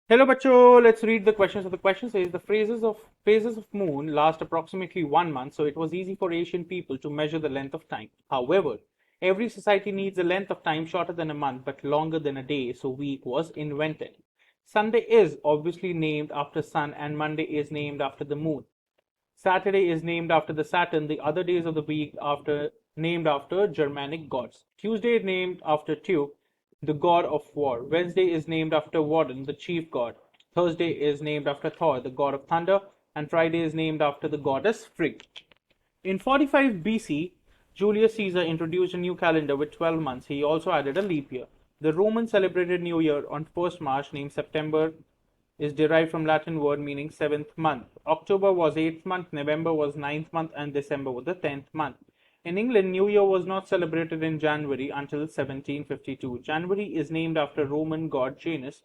Hello, bacho. Let's read the question. So the question says the phases of moon last approximately 1 month, so it was easy for ancient people to measure the length of time. However, every society needs a length of time shorter than a month but longer than a day, so week was invented. Sunday is obviously named after sun, and Monday is named after the moon. Saturday is named after the Saturn. The other days of the week after named after Germanic gods. Tuesday is named after Teuc, the god of war. Wednesday is named after Woden, the chief god. Thursday is named after Thor, the god of thunder, and Friday is named after the goddess Frigg. In 45 BC, Julius Caesar introduced a new calendar with 12 months. He also added a leap year. The Romans celebrated New Year on 1st March, named September is derived from Latin word meaning seventh month. October was eighth month, November was ninth month, and December was the 10th month. In England, New Year was not celebrated in January until 1752. January is named after Roman god Janus,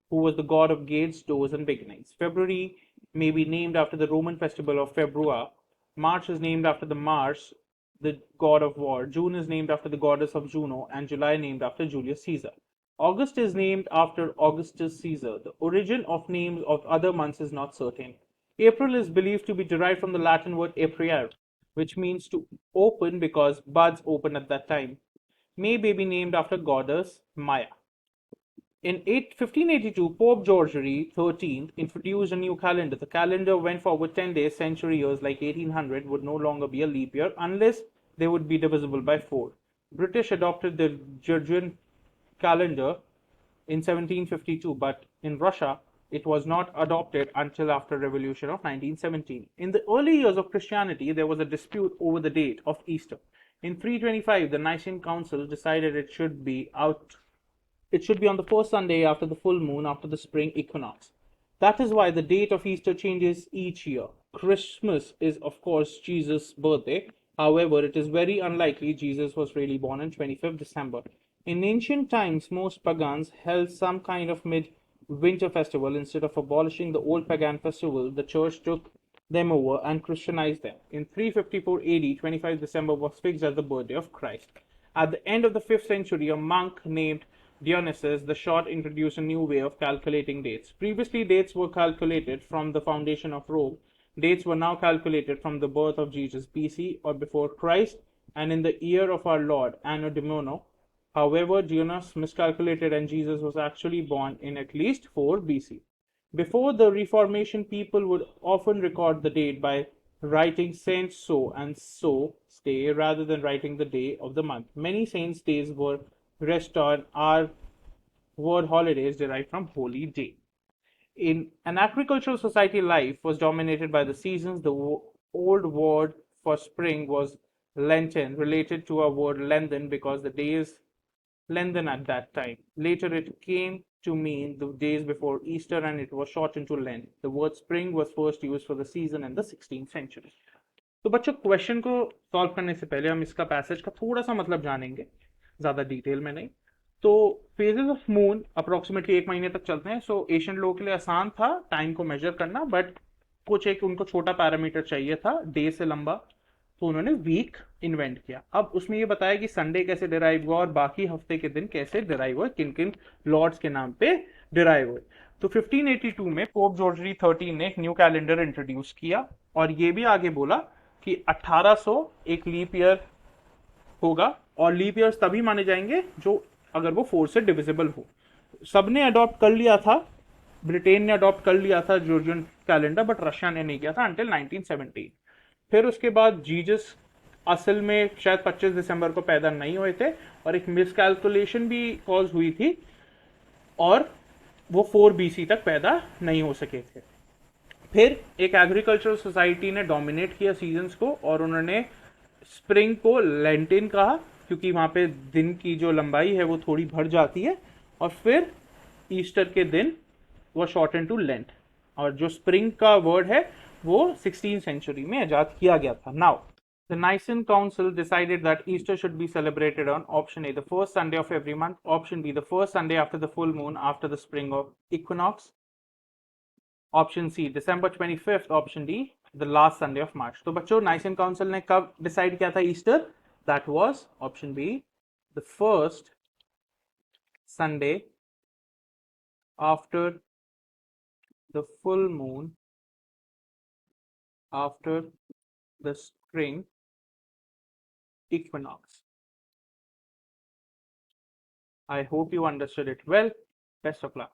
who was the god of gates, doors, and beginnings. February may be named after the Roman festival of Februa. March is named after the Mars, the god of war. June is named after the goddess of Juno, and July named after Julius Caesar. August is named after Augustus Caesar. The origin of names of other months is not certain. April is believed to be derived from the Latin word apriare, which means to open because buds open at that time. May may be named after goddess Maya. In 1582, Pope George XIII introduced a new calendar. The calendar went forward 10 days. Century years like 1800 would no longer be a leap year unless they would be divisible by 4. British adopted the Gregorian calendar in 1752, but in Russia it was not adopted until after revolution of 1917. In the early years of Christianity, there was a dispute over the date of Easter. In 325, the Nicene Council decided it should be on the first Sunday after the full moon after the spring equinox. That is why the date of Easter changes each year. Christmas is, of course, Jesus' birthday. However, it is very unlikely Jesus was really born on 25th December. In ancient times, most pagans held some kind of mid-winter festival. Instead of abolishing the old pagan festival, the church took them over and Christianized them. In 354 AD, 25 December was fixed as the birthday of Christ. At the end of the 5th century, a monk named Dionysius the Short introduced a new way of calculating dates. Previously, dates were calculated from the foundation of Rome. Dates were now calculated from the birth of Jesus BC or before Christ and in the year of our Lord, Anno Domini. However, Dionysius miscalculated and Jesus was actually born in at least 4 BC. Before the Reformation, people would often record the date by writing Saint so and so day rather than writing the day of the month. Many saints' days were restored. Our word holidays derived from holy day. In an agricultural society, life was dominated by the seasons. The old word for spring was Lenten, related to our word lengthen because the days lengthen at that time. Later, it came to mean the days before Easter and it was shortened to Lent. The word spring was first used for the season in the 16th century. तो बच्चों question को solve करने से पहले हम इसका passage का थोड़ा सा मतलब जानेंगे, ज़्यादा डिटेल में नहीं. तो फेजेस ऑफ मून अप्रोक्सीमेटली 1 महीने तक चलते हैं. सो एशियन लोगों के लिए आसान था टाइम को मेजर करना, बट कुछ एक उनको छोटा पैरामीटर चाहिए था डे से लंबा, तो उन्होंने वीक इन्वेंट किया. अब उसमें ये बताया कि संडे कैसे डिराइव हुआ और बाकी हफ्ते के दिन कैसे डिराइव हुए, किन किन लॉर्ड्स के नाम पे डिराइव हुए. तो 1582 में पोप जॉर्ज 13 ने एक न्यू कैलेंडर इंट्रोड्यूस किया और ये भी आगे बोला कि 1800 एक लीप ईयर होगा और लीप ईयर्स तभी माने जाएंगे जो अगर वो 4 से डिविजिबल हो. सबने अडॉप्ट कर लिया था, ब्रिटेन ने अडॉप्ट कर लिया था जॉर्जियन कैलेंडर, बट रशिया ने नहीं किया था अंटिल 1917. फिर उसके बाद जीजस असल में शायद 25 दिसंबर को पैदा नहीं हुए थे और एक मिसकैलकुलेशन भी कॉज हुई थी और वो 4 BC तक पैदा नहीं हो सके थे. फिर एक एग्रीकल्चरल सोसाइटी ने डोमिनेट किया सीजन्स को और उन्होंने स्प्रिंग को लेंटिन कहा क्योंकि वहां पे दिन की जो लंबाई है वो थोड़ी बढ़ जाती है. और फिर ईस्टर के दिन वो शॉर्टन टू लेंट, और जो स्प्रिंग का वर्ड है वो 16th सेंचुरी में इजाद किया गया था. Now the Nicene Council decided that Easter should be celebrated on option A, the first Sunday of every month, option B, the first Sunday after the full moon after the spring of equinox, option C December 25th, option D the last Sunday of March. तो बच्चों Nicaean council ने कब decide किया था Easter? That was option B the first Sunday after the full moon after the spring equinox. I hope you understood it well. Best of luck.